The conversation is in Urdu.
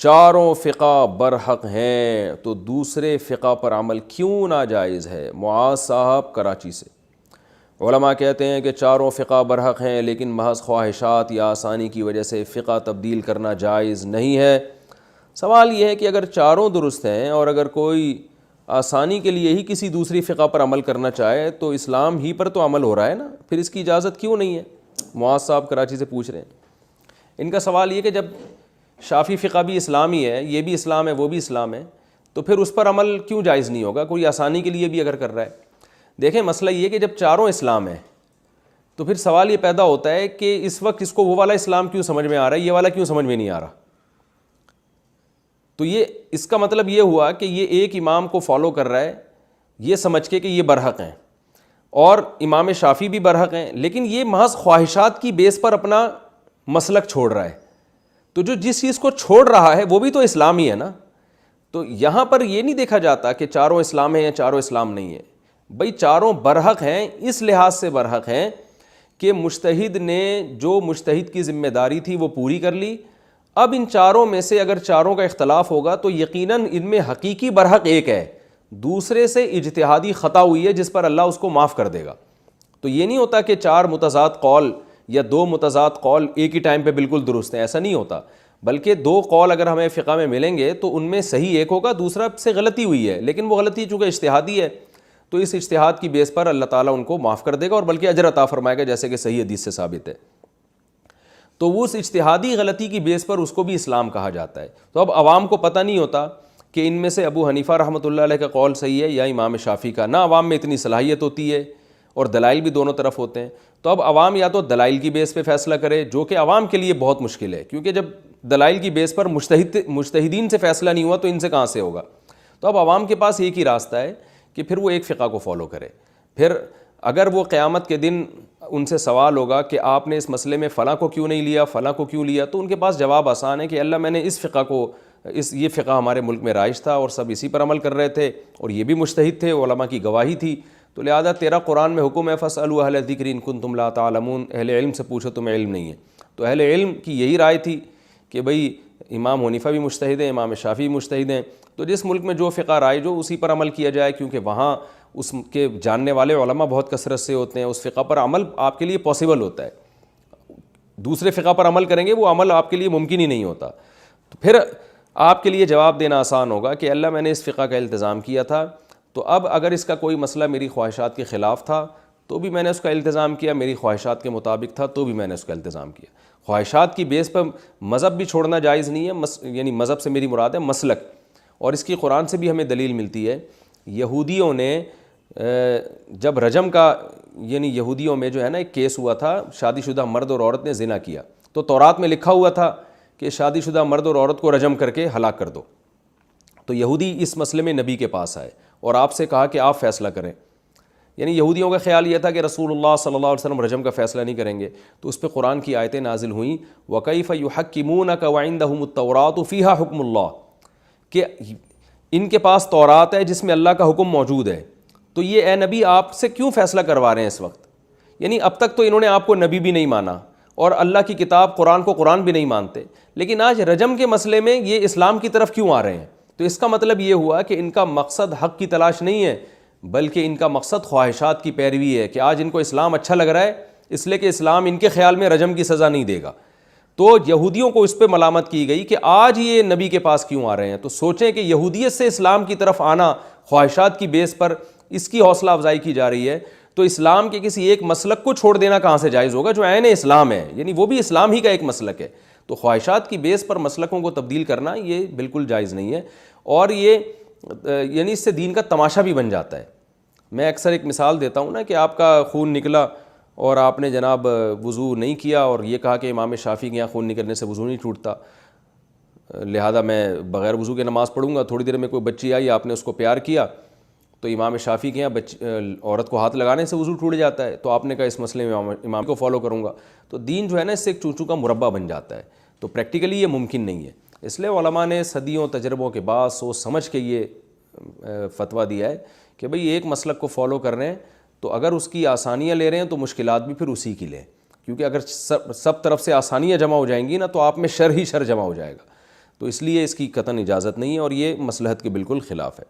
چاروں فقہ برحق ہیں تو دوسرے فقہ پر عمل کیوں ناجائز ہے؟ معاذ صاحب کراچی سے۔ علماء کہتے ہیں کہ چاروں فقہ برحق ہیں لیکن محض خواہشات یا آسانی کی وجہ سے فقہ تبدیل کرنا جائز نہیں ہے۔ سوال یہ ہے کہ اگر چاروں درست ہیں اور اگر کوئی آسانی کے لیے ہی کسی دوسری فقہ پر عمل کرنا چاہے تو اسلام ہی پر تو عمل ہو رہا ہے نا، پھر اس کی اجازت کیوں نہیں ہے؟ معاذ صاحب کراچی سے پوچھ رہے ہیں۔ ان کا سوال یہ کہ جب شافعی فقہ بھی اسلام ہی ہے، یہ بھی اسلام ہے وہ بھی اسلام ہے، تو پھر اس پر عمل کیوں جائز نہیں ہوگا؟ کوئی آسانی کے لیے بھی اگر کر رہا ہے۔ دیکھیں مسئلہ یہ کہ جب چاروں اسلام ہیں تو پھر سوال یہ پیدا ہوتا ہے کہ اس وقت اس کو وہ والا اسلام کیوں سمجھ میں آ رہا ہے، یہ والا کیوں سمجھ میں نہیں آ رہا؟ تو یہ اس کا مطلب یہ ہوا کہ یہ ایک امام کو فالو کر رہا ہے یہ سمجھ کے کہ یہ برحق ہیں، اور امام شافعی بھی برحق ہیں، لیکن یہ محض خواہشات کی بیس پر اپنا مسلک چھوڑ رہا ہے۔ تو جو جس چیز کو چھوڑ رہا ہے وہ بھی تو اسلام ہی ہے نا۔ تو یہاں پر یہ نہیں دیکھا جاتا کہ چاروں اسلام ہیں یا چاروں اسلام نہیں ہے، بھئی چاروں برحق ہیں، اس لحاظ سے برحق ہیں کہ مجتہد نے جو مجتہد کی ذمہ داری تھی وہ پوری کر لی۔ اب ان چاروں میں سے اگر چاروں کا اختلاف ہوگا تو یقیناً ان میں حقیقی برحق ایک ہے، دوسرے سے اجتہادی خطا ہوئی ہے جس پر اللہ اس کو معاف کر دے گا۔ تو یہ نہیں ہوتا کہ چار متضاد قول یا دو متضاد قول ایک ہی ٹائم پہ بالکل درست ہیں، ایسا نہیں ہوتا، بلکہ دو قول اگر ہمیں فقہ میں ملیں گے تو ان میں صحیح ایک ہوگا، دوسرا سے غلطی ہوئی ہے، لیکن وہ غلطی چونکہ اجتہادی ہے تو اس اجتہاد کی بیس پر اللہ تعالیٰ ان کو معاف کر دے گا اور بلکہ اجر عطا فرمائے گا، جیسے کہ صحیح حدیث سے ثابت ہے۔ تو وہ اس اجتہادی غلطی کی بیس پر اس کو بھی اسلام کہا جاتا ہے۔ تو اب عوام کو پتہ نہیں ہوتا کہ ان میں سے ابو حنیفہ رحمۃ اللہ علیہ کا قول صحیح ہے یا امام شافعی کا، نہ عوام میں اتنی صلاحیت ہوتی ہے اور دلائل بھی دونوں طرف ہوتے ہیں۔ تو اب عوام یا تو دلائل کی بیس پہ فیصلہ کرے، جو کہ عوام کے لیے بہت مشکل ہے، کیونکہ جب دلائل کی بیس پر مجتہدین سے فیصلہ نہیں ہوا تو ان سے کہاں سے ہوگا؟ تو اب عوام کے پاس ایک ہی راستہ ہے کہ پھر وہ ایک فقہ کو فالو کرے۔ پھر اگر وہ قیامت کے دن ان سے سوال ہوگا کہ آپ نے اس مسئلے میں فلاں کو کیوں نہیں لیا، فلاں کو کیوں لیا، تو ان کے پاس جواب آسان ہے کہ اللہ میں نے اس فقہ کو یہ فقہ ہمارے ملک میں رائج تھا اور سب اسی پر عمل کر رہے تھے اور یہ بھی مجتہد تھے، علماء کی گواہی تھی، تو لہذا تیرا قرآن میں حکم ہے فاسألوا اہل الذکر ان کنتم لا تعلمون، اہل علم سے پوچھو تمہیں علم نہیں ہے۔ تو اہل علم کی یہی رائے تھی کہ بھئی امام حنیفہ بھی مجتہد ہیں، امام شافعی مجتہد ہیں، تو جس ملک میں جو فقہ رائج ہو اسی پر عمل کیا جائے، کیونکہ وہاں اس کے جاننے والے علماء بہت کثرت سے ہوتے ہیں، اس فقہ پر عمل آپ کے لیے پاسبل ہوتا ہے۔ دوسرے فقہ پر عمل کریں گے وہ عمل آپ کے لیے ممکن ہی نہیں ہوتا۔ تو پھر آپ کے لیے جواب دینا آسان ہوگا کہ اللہ میں نے اس فقہ کا التزام کیا تھا، تو اب اگر اس کا کوئی مسئلہ میری خواہشات کے خلاف تھا تو بھی میں نے اس کا التزام کیا، میری خواہشات کے مطابق تھا تو بھی میں نے اس کا التزام کیا۔ خواہشات کی بیس پر مذہب بھی چھوڑنا جائز نہیں ہے، یعنی مذہب سے میری مراد ہے مسلک، اور اس کی قرآن سے بھی ہمیں دلیل ملتی ہے۔ یہودیوں نے جب رجم کا، یعنی یہودیوں میں جو ہے نا ایک کیس ہوا تھا، شادی شدہ مرد اور عورت نے زنا کیا، تو تورات میں لکھا ہوا تھا کہ شادی شدہ مرد اور عورت کو رجم کر کے ہلاک کر دو۔ تو یہودی اس مسئلے میں نبی کے پاس آئے اور آپ سے کہا کہ آپ فیصلہ کریں، یعنی یہودیوں کا خیال یہ تھا کہ رسول اللہ صلی اللہ علیہ وسلم رجم کا فیصلہ نہیں کریں گے، تو اس پہ قرآن کی آیتیں نازل ہوئیں وَكَيْفَ يُحَكِّمُونَكَ وَعِندَهُمُ التَّوْرَاةُ فِيهَا حُكْمُ اللَّهِ، کہ ان کے پاس تورات ہے جس میں اللہ کا حکم موجود ہے، تو یہ اے نبی آپ سے کیوں فیصلہ کروا رہے ہیں اس وقت؟ یعنی اب تک تو انہوں نے آپ کو نبی بھی نہیں مانا اور اللہ کی کتاب قرآن کو قرآن بھی نہیں مانتے، لیکن آج رجم کے مسئلے میں یہ اسلام کی طرف کیوں آ رہے ہیں؟ تو اس کا مطلب یہ ہوا کہ ان کا مقصد حق کی تلاش نہیں ہے، بلکہ ان کا مقصد خواہشات کی پیروی ہے، کہ آج ان کو اسلام اچھا لگ رہا ہے اس لیے کہ اسلام ان کے خیال میں رجم کی سزا نہیں دے گا۔ تو یہودیوں کو اس پہ ملامت کی گئی کہ آج یہ نبی کے پاس کیوں آ رہے ہیں۔ تو سوچیں کہ یہودیت سے اسلام کی طرف آنا خواہشات کی بیس پر، اس کی حوصلہ افزائی کی جا رہی ہے، تو اسلام کے کسی ایک مسلک کو چھوڑ دینا کہاں سے جائز ہوگا جو عین اسلام ہے، یعنی وہ بھی اسلام ہی کا ایک مسلک ہے۔ تو خواہشات کی بیس پر مسلکوں کو تبدیل کرنا یہ بالکل جائز نہیں ہے، اور یہ یعنی اس سے دین کا تماشا بھی بن جاتا ہے۔ میں اکثر ایک مثال دیتا ہوں نا کہ آپ کا خون نکلا اور آپ نے جناب وضو نہیں کیا اور یہ کہا کہ امام شافعی کے یہاں خون نکلنے سے وضو نہیں ٹوٹتا، لہذا میں بغیر وضو کے نماز پڑھوں گا۔ تھوڑی دیر میں کوئی بچی آئی، آپ نے اس کو پیار کیا، تو امام شافعی کے یہاں عورت کو ہاتھ لگانے سے وضو ٹوٹ جاتا ہے، تو آپ نے کہا اس مسئلے میں امام کو فالو کروں گا، تو دین جو ہے نا اس سے ایک چونچو کا مربع بن جاتا ہے۔ تو پریکٹیکلی یہ ممکن نہیں ہے، اس لیے علماء نے صدیوں تجربوں کے بعد سوچ سمجھ کے یہ فتویٰ دیا ہے کہ بھئی ایک مسلک کو فالو کر رہے ہیں تو اگر اس کی آسانیاں لے رہے ہیں تو مشکلات بھی پھر اسی کی لیں، کیونکہ اگر سب طرف سے آسانیاں جمع ہو جائیں گی نا تو آپ میں شر ہی شر جمع ہو جائے گا۔ تو اس لیے اس کی قطعاً اجازت نہیں ہے اور یہ مصلحت کے بالکل خلاف ہے.